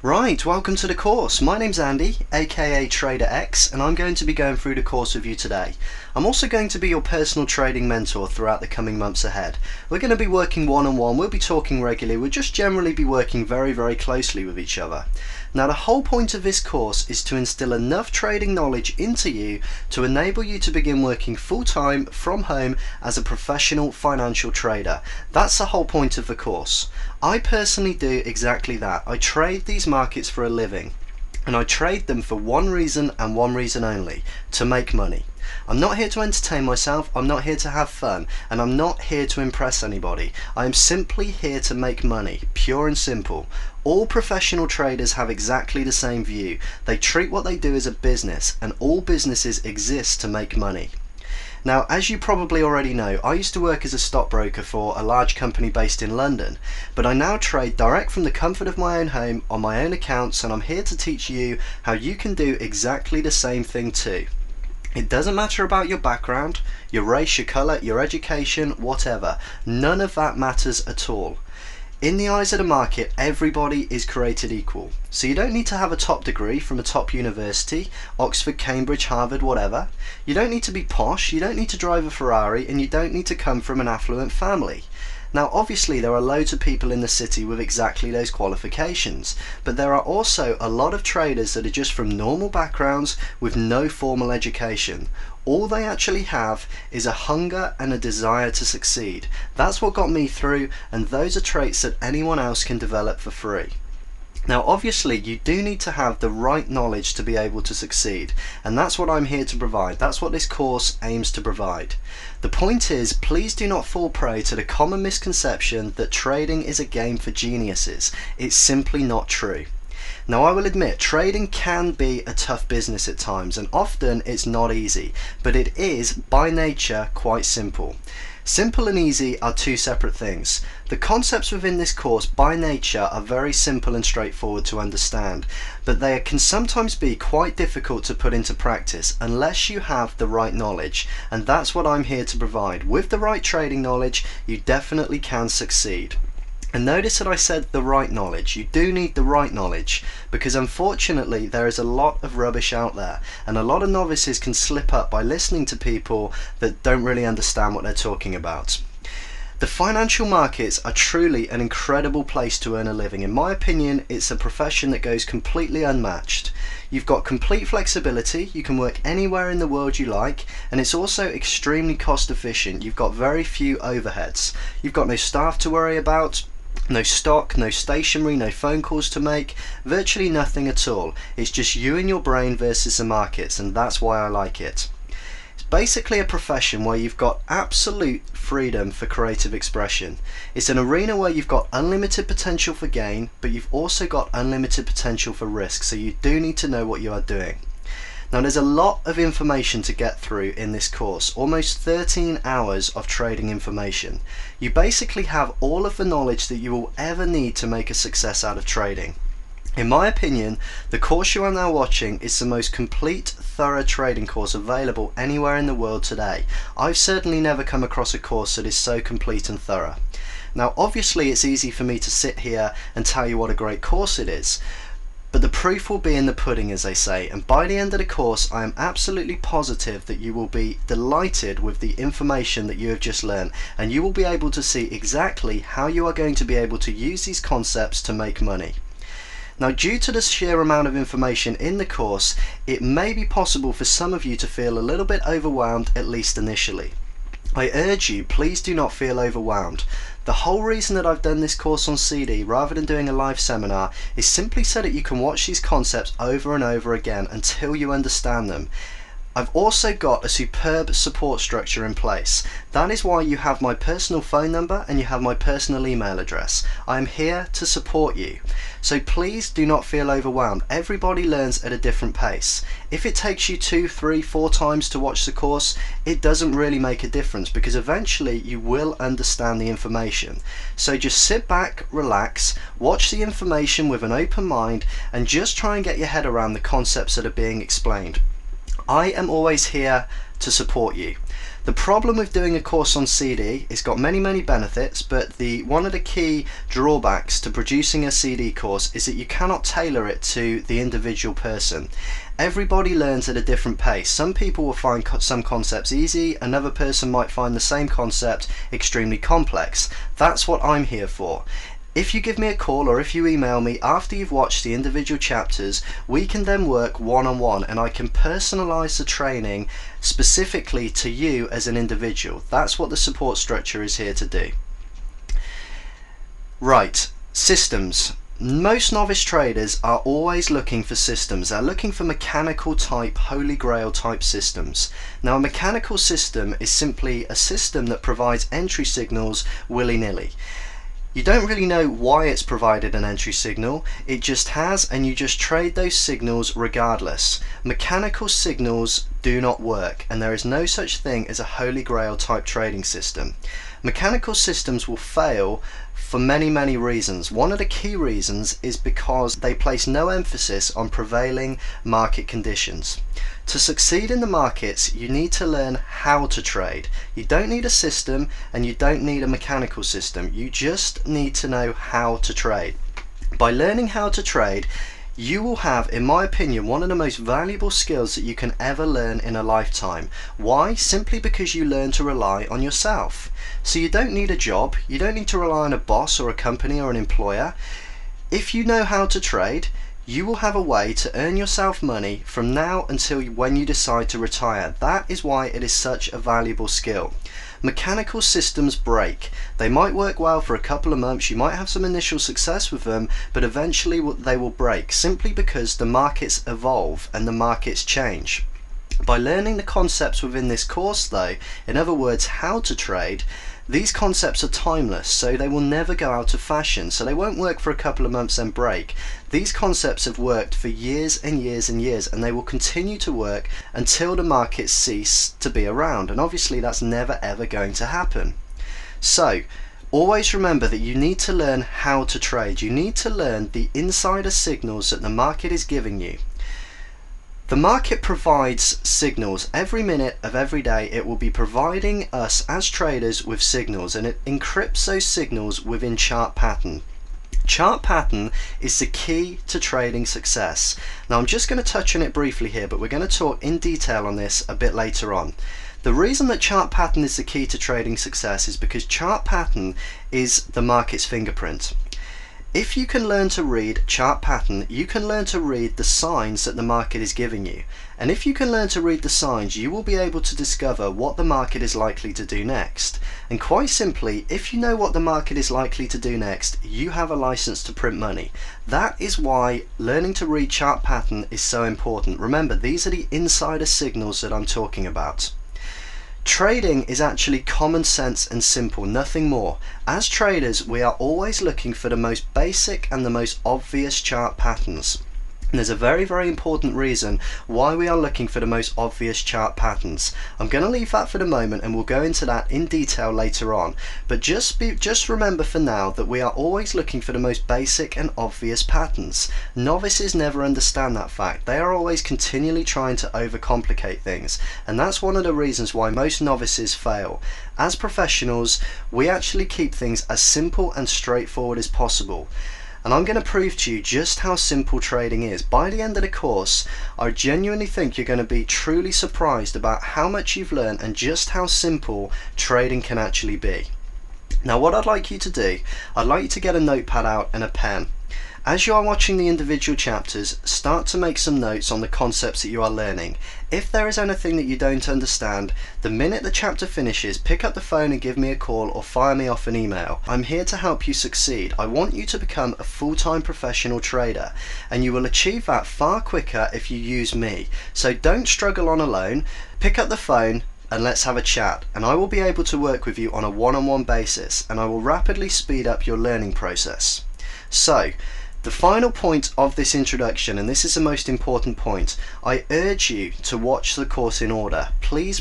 Right, welcome to the course. My name's Andy, aka Trader X, and I'm going to be going through the course with you today. I'm also going to be your personal trading mentor throughout the coming months ahead. We're going to be working one-on-one, we'll be talking regularly, we'll just generally be working very closely with each other. Now the whole point of this course is to instill enough trading knowledge into you to enable you to begin working full-time from home as a professional financial trader. That's the whole point of the course. I personally do exactly that. I trade these markets for a living, and I trade them for one reason and one reason only: to make money. I'm not here to entertain myself, I'm not here to have fun, and I'm not here to impress anybody. I am simply here to make money, pure and simple. All professional traders have exactly the same view. They treat what they do as a business, and all businesses exist to make money. Now, as you probably already know, I used to work as a stockbroker for a large company based in London, but I now trade direct from the comfort of my own home on my own accounts, and I'm here to teach you how you can do exactly the same thing too. It doesn't matter about your background, your race, your colour, your education, whatever. None of that matters at all. In the eyes of the market, everybody is created equal. So you don't need to have a top degree from a top university, Oxford, Cambridge, Harvard, whatever. You don't need to be posh, you don't need to drive a Ferrari, and you don't need to come from an affluent family. Now obviously there are loads of people in the city with exactly those qualifications, but there are also a lot of traders that are just from normal backgrounds with no formal education. All they actually have is a hunger and a desire to succeed. That's what got me through, and those are traits that anyone else can develop for free. Now obviously you do need to have the right knowledge to be able to succeed, and that's what I'm here to provide. That's what this course aims to provide. The point is, please do not fall prey to the common misconception that trading is a game for geniuses. It's simply not true. Now I will admit, trading can be a tough business at times, and often it's not easy, but it is by nature quite simple. Simple and easy are two separate things. The concepts within this course by nature are very simple and straightforward to understand, but they can sometimes be quite difficult to put into practice unless you have the right knowledge, and that's what I'm here to provide. With the right trading knowledge, you definitely can succeed. And notice that I said the right knowledge. You do need the right knowledge, because unfortunately there is a lot of rubbish out there, and a lot of novices can slip up by listening to people that don't really understand what they're talking about. The financial markets are truly an incredible place to earn a living. In my opinion, it's a profession that goes completely unmatched. You've got complete flexibility, you can work anywhere in the world you like, and it's also extremely cost efficient. You've got very few overheads. You've got no staff to worry about, no stock, no stationery, no phone calls to make, virtually nothing at all. It's just you and your brain versus the markets, and that's why I like it. It's basically a profession where you've got absolute freedom for creative expression. It's an arena where you've got unlimited potential for gain, but you've also got unlimited potential for risk, so you do need to know what you are doing. Now there's a lot of information to get through in this course, almost 13 hours of trading information. You basically have all of the knowledge that you will ever need to make a success out of trading. In my opinion, the course you are now watching is the most complete, thorough trading course available anywhere in the world today. I've certainly never come across a course that is so complete and thorough. Now obviously it's easy for me to sit here and tell you what a great course it is, but the proof will be in the pudding, as they say, and by the end of the course I am absolutely positive that you will be delighted with the information that you have just learned, and you will be able to see exactly how you are going to be able to use these concepts to make money. Now due to the sheer amount of information in the course, it may be possible for some of you to feel a little bit overwhelmed, at least initially. I urge you, please do not feel overwhelmed. The whole reason that I've done this course on CD rather than doing a live seminar is simply so that you can watch these concepts over and over again until you understand them. I've also got a superb support structure in place. That is why you have my personal phone number and you have my personal email address. I am here to support you. So please do not feel overwhelmed. Everybody learns at a different pace. If it takes you 2, 3, 4 times to watch the course, it doesn't really make a difference, because eventually you will understand the information. So just sit back, relax, watch the information with an open mind, and just try and get your head around the concepts that are being explained. I am always here to support you. The problem with doing a course on CD, it's got many benefits, but one of the key drawbacks to producing a CD course is that you cannot tailor it to the individual person. Everybody learns at a different pace. Some people will find some concepts easy, another person might find the same concept extremely complex. That's what I'm here for. If you give me a call or if you email me after you've watched the individual chapters, we can then work one-on-one and I can personalize the training specifically to you as an individual. That's what the support structure is here to do. Right, systems. Most novice traders are always looking for systems. They're looking for mechanical type, holy grail type systems. Now a mechanical system is simply a system that provides entry signals willy-nilly. You don't really know why it's provided an entry signal, it just has, and you just trade those signals regardless. Mechanical signals do not work, and there is no such thing as a holy grail type trading system. Mechanical systems will fail for many reasons. One of the key reasons is because they place no emphasis on prevailing market conditions. To succeed in the markets, you need to learn how to trade. You don't need a system and you don't need a mechanical system. You just need to know how to trade. By learning how to trade, you will have, in my opinion, one of the most valuable skills that you can ever learn in a lifetime. Why? Simply because you learn to rely on yourself. So you don't need a job, you don't need to rely on a boss or a company or an employer. If you know how to trade, you will have a way to earn yourself money from now until when you decide to retire. That is why it is such a valuable skill. Mechanical systems break. They might work well for a couple of months, you might have some initial success with them, but eventually they will break simply because the markets evolve and the markets change. By learning the concepts within this course though, in other words how to trade, these concepts are timeless, so they will never go out of fashion, so they won't work for a couple of months and break. These concepts have worked for years and years and years, and they will continue to work until the markets cease to be around, and obviously that's never ever going to happen. So always remember that you need to learn how to trade. You need to learn the insider signals that the market is giving you. The market provides signals every minute of every day. It will be providing us as traders with signals, and it encrypts those signals within chart pattern. Chart pattern is the key to trading success. Now I'm just going to touch on it briefly here, but we're going to talk in detail on this a bit later on. The reason that chart pattern is the key to trading success is because chart pattern is the market's fingerprint. If you can learn to read chart pattern, you can learn to read the signs that the market is giving you. And if you can learn to read the signs, you will be able to discover what the market is likely to do next. And quite simply, if you know what the market is likely to do next, you have a license to print money. That is why learning to read chart pattern is so important. Remember, these are the insider signals that I'm talking about. Trading is actually common sense and simple, nothing more. As traders, we are always looking for the most basic and the most obvious chart patterns. And there's a very important reason why we are looking for the most obvious chart patterns. I'm going to leave that for the moment and we'll go into that in detail later on. But just remember for now that we are always looking for the most basic and obvious patterns. Novices never understand that fact. They are always continually trying to overcomplicate things. And that's one of the reasons why most novices fail. As professionals, we actually keep things as simple and straightforward as possible. And I'm going to prove to you just how simple trading is. By the end of the course, I genuinely think you're going to be truly surprised about how much you've learned and just how simple trading can actually be. Now what I'd like you to do, I'd like you to get a notepad out and a pen. As you are watching the individual chapters, start to make some notes on the concepts that you are learning. If there is anything that you don't understand, the minute the chapter finishes, pick up the phone and give me a call or fire me off an email. I'm here to help you succeed. I want you to become a full-time professional trader, and you will achieve that far quicker if you use me. So don't struggle on alone. Pick up the phone and let's have a chat, and I will be able to work with you on a one-on-one basis, and I will rapidly speed up your learning process. So, the final point of this introduction, and this is the most important point, I urge you to watch the course in order. Please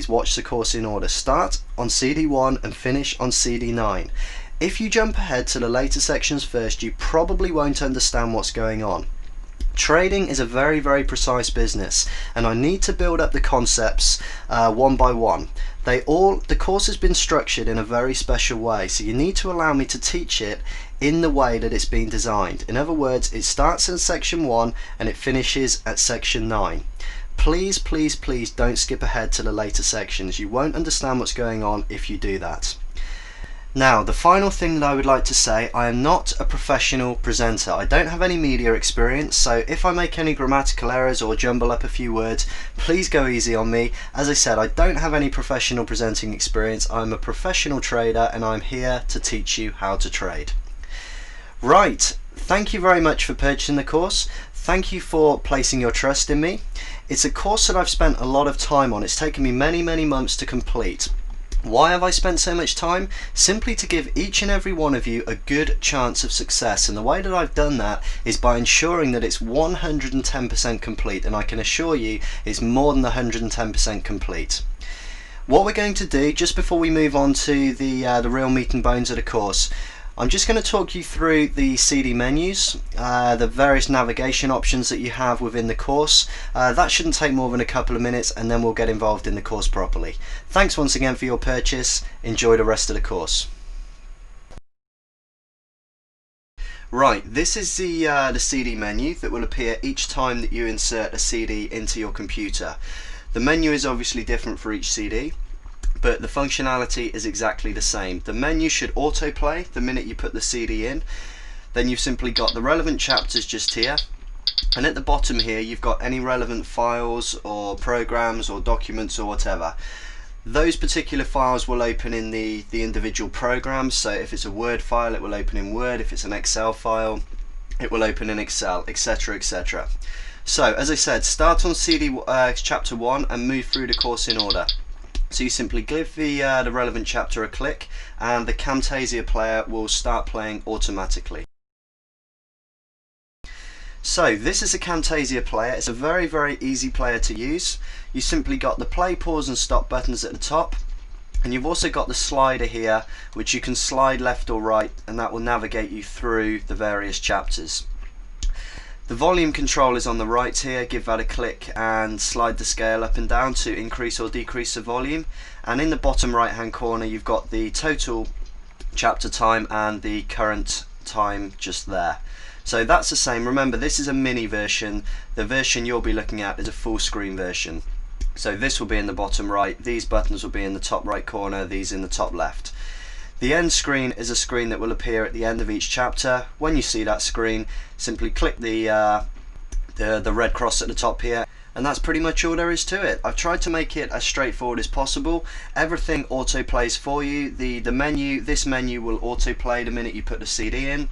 watch the course in order. Start on CD1 and finish on CD9. If you jump ahead to the later sections first, you probably won't understand what's going on. Trading is a very precise business, and I need to build up the concepts one by one. The course has been structured in a very special way, so you need to allow me to teach it in the way that it's been designed. In other words, it starts in section 1 and it finishes at section 9. Please don't skip ahead to the later sections. You won't understand what's going on if you do that. Now, the final thing that I would like to say, I am not a professional presenter. I don't have any media experience, so if I make any grammatical errors or jumble up a few words, please go easy on me. As I said, I don't have any professional presenting experience. I'm a professional trader and I'm here to teach you how to trade. Right, thank you very much for purchasing the course. Thank you for placing your trust in me. It's a course that I've spent a lot of time on. It's taken me many months to complete. Why have I spent so much time? Simply to give each and every one of you a good chance of success, and the way that I've done that is by ensuring that it's 110% complete, and I can assure you it's more than 110% complete. What we're going to do just before we move on to the real meat and bones of the course, I'm just going to talk you through the CD menus, the various navigation options that you have within the course. That shouldn't take more than a couple of minutes, and then we'll get involved in the course properly. Thanks once again for your purchase. Enjoy the rest of the course. Right, this is the CD menu that will appear each time that you insert a CD into your computer. The menu is obviously different for each CD, but the functionality is exactly the same. The menu should autoplay the minute you put the CD in. Then you've simply got the relevant chapters just here, and at the bottom here you've got any relevant files or programs or documents or whatever. Those particular files will open in the individual programs, so if it's a Word file it will open in Word, if it's an Excel file it will open in Excel, etc. etc. So as I said, start on CD chapter 1 and move through the course in order. So you simply give the relevant chapter a click and the Camtasia player will start playing automatically. So this is a Camtasia player. It's a very easy player to use. You simply got the play, pause and stop buttons at the top, and you've also got the slider here which you can slide left or right, and that will navigate you through the various chapters. The volume control is on the right here. Give that a click and slide the scale up and down to increase or decrease the volume, and in the bottom right hand corner you've got the total chapter time and the current time just there. So that's the same. Remember, this is a mini version. The version you'll be looking at is a full screen version. So this will be in the bottom right, these buttons will be in the top right corner, these in the top left. The end screen is a screen that will appear at the end of each chapter. When you see that screen, simply click the red cross at the top here, and that's pretty much all there is to it. I've tried to make it as straightforward as possible. Everything auto plays for you. This menu will auto play the minute you put the CD in.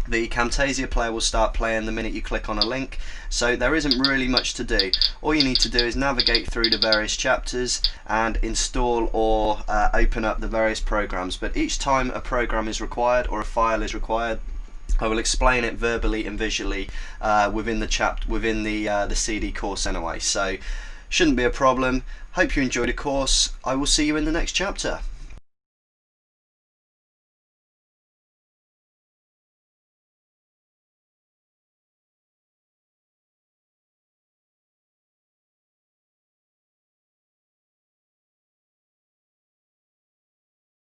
The Camtasia player will start playing the minute you click on a link, so there isn't really much to do. All you need to do is navigate through the various chapters and install or open up the various programs, but each time a program is required or a file is required, I will explain it verbally and visually within the CD course anyway, so shouldn't be a problem. Hope you enjoyed the course. I will see you in the next chapter.